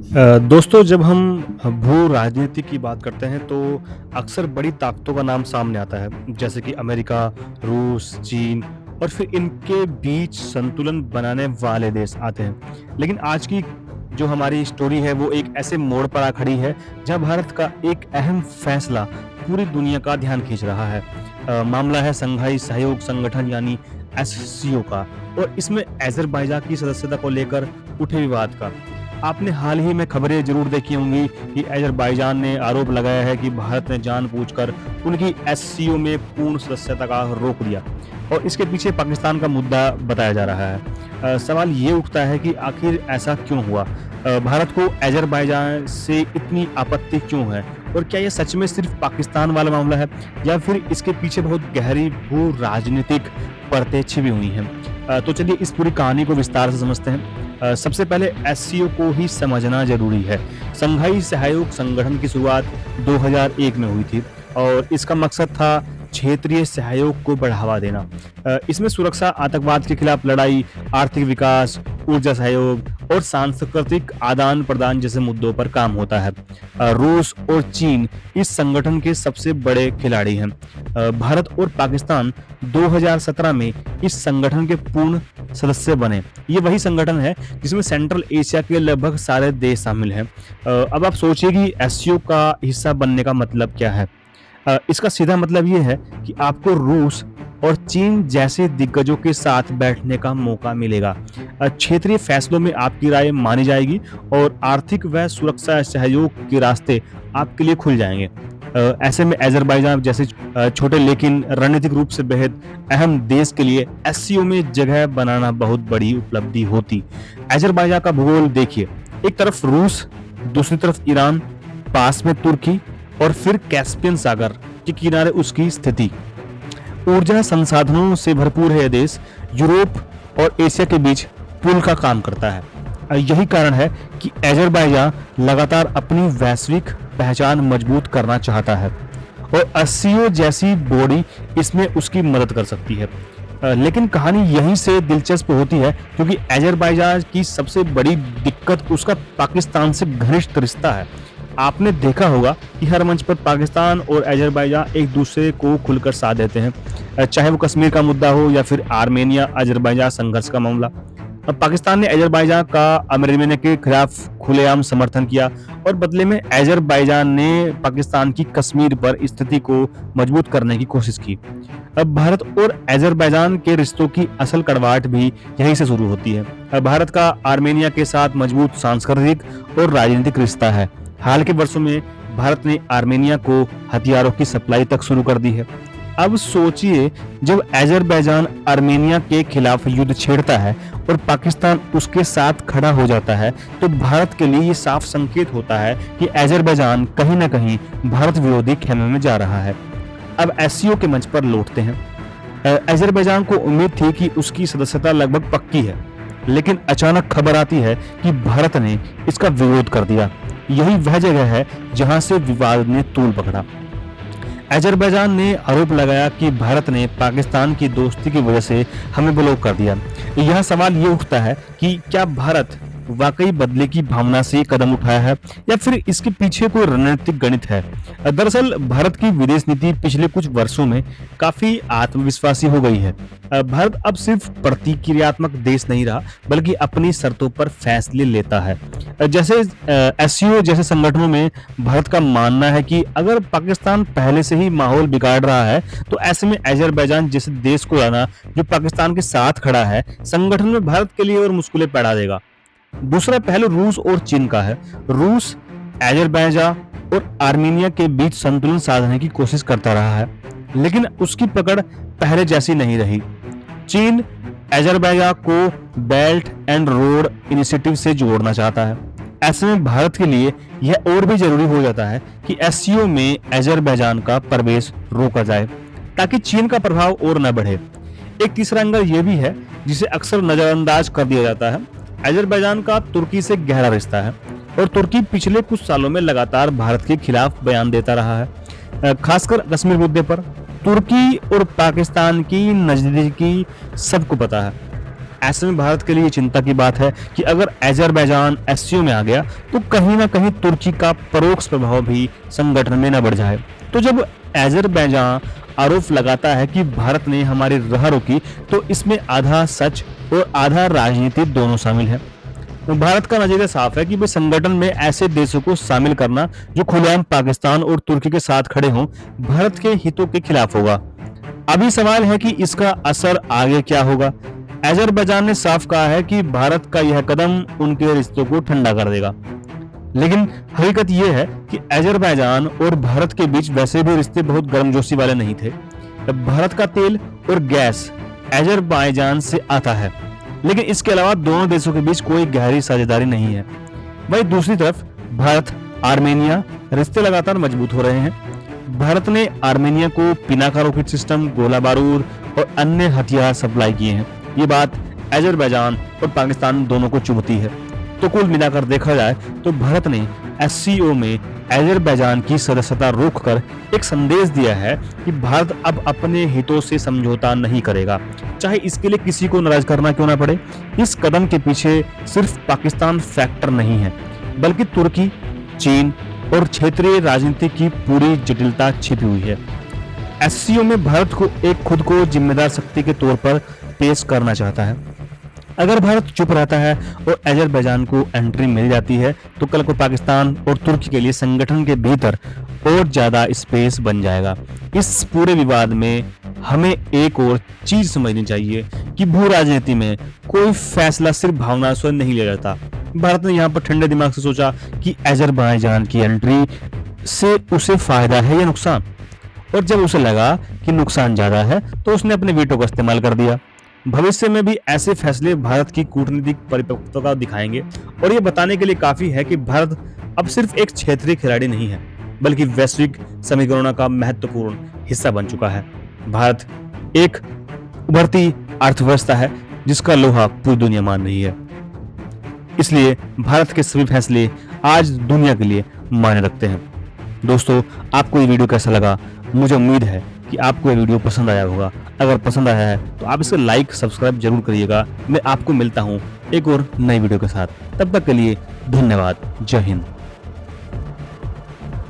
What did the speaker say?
दोस्तों जब हम भू राजनीति की बात करते हैं तो अक्सर बड़ी ताकतों का नाम सामने आता है जैसे कि अमेरिका, रूस, चीन और फिर इनके बीच संतुलन बनाने वाले देश आते हैं। लेकिन आज की जो हमारी स्टोरी है वो एक ऐसे मोड़ पर आ खड़ी है जहां भारत का एक अहम फैसला पूरी दुनिया का ध्यान खींच रहा है। मामला है संघाई सहयोग संगठन यानी एससीओ का और इसमें अजरबैजान की सदस्यता को लेकर उठे विवाद का। आपने हाल ही में खबरें जरूर देखी होंगी कि अजरबैजान ने आरोप लगाया है कि भारत ने जानबूझकर उनकी एससीओ में पूर्ण सदस्यता का रोक दिया और इसके पीछे पाकिस्तान का मुद्दा बताया जा रहा है। सवाल ये उठता है कि आखिर ऐसा क्यों हुआ? भारत को अजरबैजान से इतनी आपत्ति क्यों है और क्या यह सच में सिर्फ पाकिस्तान वाला मामला है या फिर इसके पीछे बहुत गहरी भू राजनीतिक परतें छिपी हुई हैं? तो चलिए इस पूरी कहानी को विस्तार से समझते हैं। सबसे पहले एससीओ को ही समझना जरूरी है। संघाई सहयोग संगठन की शुरुआत 2001 में हुई थी और इसका मकसद था क्षेत्रीय सहयोग को बढ़ावा देना। इसमें सुरक्षा, आतंकवाद के खिलाफ लड़ाई, आर्थिक विकास, ऊर्जा सहयोग और सांस्कृतिक आदान प्रदान जैसे मुद्दों पर काम होता है। रूस और चीन इस संगठन के सबसे बड़े खिलाड़ी हैं। भारत और पाकिस्तान 2017 में इस संगठन के पूर्ण सदस्य बने। ये वही संगठन है जिसमें सेंट्रल एशिया के लगभग सारे देश शामिल हैं। अब आप सोचिए कि एससीओ का हिस्सा बनने का मतलब क्या है? इसका सीधा मतलब ये है कि आपको रूस और चीन जैसे दिग्गजों के साथ बैठने का मौका मिलेगा। क्षेत्रीय फैसलों में आपकी राय मानी जाएगी और आर्थिक व सुरक्षा सहयोग के रास्ते आपके लिए खुल जाएंगे। ऐसे में अजरबैजान जैसे छोटे लेकिन रणनीतिक रूप से बेहद अहम देश के लिए एससीओ में जगह बनाना बहुत बड़ी उपलब्धि होती। अजरबैजान का भूगोल देखिए, एक तरफ रूस, दूसरी तरफ ईरान, पास में तुर्की और फिर कैस्पियन सागर के किनारे उसकी स्थिति। ऊर्जा संसाधनों से भरपूर है यह देश। यूरोप और एशिया के बीच पुल का काम करता है। यही कारण है कि अजरबैजान लगातार अपनी वैश्विक पहचान मजबूत करना चाहता है और एससीओ जैसी बॉडी इसमें उसकी मदद कर सकती है। लेकिन कहानी यहीं से दिलचस्प होती है क्योंकि अजरबैजान की सबसे बड़ी दिक्कत उसका पाकिस्तान से घनिष्ठ रिश्ता है। आपने देखा होगा कि हर मंच पर पाकिस्तान और अजरबैजान एक दूसरे को खुलकर साथ देते हैं, चाहे वो कश्मीर का मुद्दा हो या फिर आर्मेनिया अजरबैजान संघर्ष का मामला। अब पाकिस्तान ने अजरबैजान का आर्मेनिया के खिलाफ खुलेआम समर्थन किया और बदले में अजरबैजान ने पाकिस्तान की कश्मीर पर स्थिति को मजबूत करने की कोशिश की। अब भारत और अजरबैजान के रिश्तों की असल कड़वाहट भी यहीं से शुरू होती है। भारत का आर्मेनिया के साथ मजबूत सांस्कृतिक और राजनीतिक रिश्ता है। हाल के वर्षों में भारत ने आर्मेनिया को हथियारों की सप्लाई तक शुरू कर दी है। अब सोचिए, जब अजरबैजान आर्मेनिया के खिलाफ युद्ध छेड़ता है और पाकिस्तान उसके साथ खड़ा हो जाता है तो भारत के लिए ये साफ संकेत होता है कि अजरबैजान कहीं ना कहीं भारत विरोधी खेमे में जा रहा है। अब एससीओ के मंच पर लौटते हैं। अजरबैजान को उम्मीद थी कि उसकी सदस्यता लगभग पक्की है, लेकिन अचानक खबर आती है कि भारत ने इसका विरोध कर दिया। यही वह जगह है जहां से विवाद ने तूल पकड़ा। अजरबैजान ने आरोप लगाया कि भारत ने पाकिस्तान की दोस्ती की वजह से हमें ब्लॉक कर दिया। यह सवाल ये उठता है कि क्या भारत वाकई बदले की भावना से कदम उठाया है या फिर इसके पीछे कोई रणनीतिक गणित है? दरअसल भारत की विदेश नीति पिछले कुछ वर्षों में काफी आत्मविश्वासी हो गई है। भारत अब सिर्फ प्रतिक्रियात्मक देश नहीं रहा बल्कि अपनी शर्तों पर फैसले लेता है। जैसे एससीओ जैसे संगठनों में भारत का मानना है कि अगर पाकिस्तान पहले से ही माहौल बिगाड़ रहा है तो ऐसे में अजरबैजान जैसे देश को लाना जो पाकिस्तान के साथ खड़ा है संगठन में भारत के लिए और मुश्किलें पैदा देगा। दूसरा पहलू रूस और चीन का है। रूस अजरबैजान और आर्मेनिया के बीच संतुलन साधने की कोशिश करता रहा है, लेकिन उसकी पकड़ पहले जैसी नहीं रही। चीन अजरबैजान को बेल्ट एंड रोड इनिशिएटिव से जोड़ना चाहता है। ऐसे में भारत के लिए यह और भी जरूरी हो जाता है कि एससीओ में अजरबैजान का प्रवेश रोका जाए ताकि चीन का प्रभाव और न बढ़े। एक तीसरा एंगल यह भी है जिसे अक्सर नजरअंदाज कर दिया जाता है। अजरबैजान का तुर्की से गहरा रिश्ता है और तुर्की पिछले कुछ सालों में लगातार भारत के खिलाफ बयान देता रहा है, खासकर कश्मीर मुद्दे पर। तुर्की और पाकिस्तान की नजदीकी सबको पता है। ऐसे में भारत के लिए चिंता की बात है कि अगर अज़रबैजान एससीओ में आ गया तो कहीं ना कहीं तुर्की का परोक्ष प्रभाव भी संगठन में न बढ़ जाए। तो जब अज़रबैजान आरोप लगाता है कि भारत ने हमारी राह रोकी, तो इसमें आधा सच और आधा राजनीति दोनों शामिल है। तो भारत का नजरिया साफ है कि भाई संगठन में ऐसे देशों को शामिल करना जो खुलेआम पाकिस्तान और तुर्की के साथ खड़े हों, भारत के हितों के खिलाफ होगा। अभी सवाल है कि इसका असर आगे क्या होगा। अज़रबैजान ने साफ कहा है कि भारत का यह कदम उनके रिश्तों को ठंडा कर देगा, लेकिन हकीकत यह है कि अज़रबैजान और भारत के बीच वैसे भी रिश्ते बहुत गर्मजोशी वाले नहीं थे। भारत का तेल और गैस अज़रबैजान से आता है, लेकिन इसके अलावा दोनों देशों के बीच कोई गहरी साझेदारी नहीं है। वहीं दूसरी तरफ भारत आर्मेनिया रिश्ते लगातार मजबूत हो रहे हैं। भारत ने आर्मेनिया को पिनाका रॉकेट सिस्टम, गोला बारूद और अन्य हथियार सप्लाई किए हैं। ये बात अज़रबैजान और पाकिस्तान दोनों को चुभती है। तो कुल मिलाकर देखा जाए तो भारत ने एससीओ में अज़रबैजान की सदस्यता रोककर एक संदेश दिया है कि भारत अब अपने हितों से समझौता नहीं करेगा, चाहे इसके लिए किसी को नाराज करना क्यों ना पड़े। इस कदम के पीछे सिर्फ पाकिस्तान फैक्टर नहीं है, बल्कि तुर्की, चीन और क्षेत्रीय राजनीति की पूरी जटिलता छिपी हुई है। एससीओ में भारत को एक खुद को जिम्मेदार शक्ति के तौर पर पेश करना चाहता है। अगर भारत चुप रहता है और अज़रबैजान को एंट्री मिल जाती है, तो कल को पाकिस्तान और तुर्की के लिए संगठन के भीतर और ज्यादा स्पेस बन जाएगा। इस पूरे विवाद में हमें एक और चीज समझनी चाहिए कि भू राजनीति में कोई फैसला सिर्फ भावना से नहीं लिया जाता। भारत ने यहाँ पर ठंडे दिमाग से सोचा कि अज़रबैजान की एंट्री से उसे फायदा है या नुकसान, और जब उसे लगा कि नुकसान ज्यादा है तो उसने अपने वीटो का इस्तेमाल कर दिया। भविष्य में भी ऐसे फैसले भारत की कूटनीतिक परिपक्वता दिखाएंगे, और ये बताने के लिए काफी है कि भारत अब सिर्फ एक क्षेत्रीय खिलाड़ी नहीं है, बल्कि वैश्विक समीकरणों का महत्वपूर्ण हिस्सा बन चुका है। भारत एक उभरती अर्थव्यवस्था है जिसका लोहा पूरी दुनिया मान रही है। इसलिए भारत के सभी फैसले आज दुनिया के लिए मायने रखते हैं। दोस्तों, आपको ये वीडियो कैसा लगा? मुझे उम्मीद है कि आपको ये वीडियो पसंद आया होगा। अगर पसंद आया है तो आप इसे लाइक सब्सक्राइब जरूर करिएगा। मैं आपको मिलता हूँ एक और नई वीडियो के साथ। तब तक के लिए धन्यवाद। जय हिंद।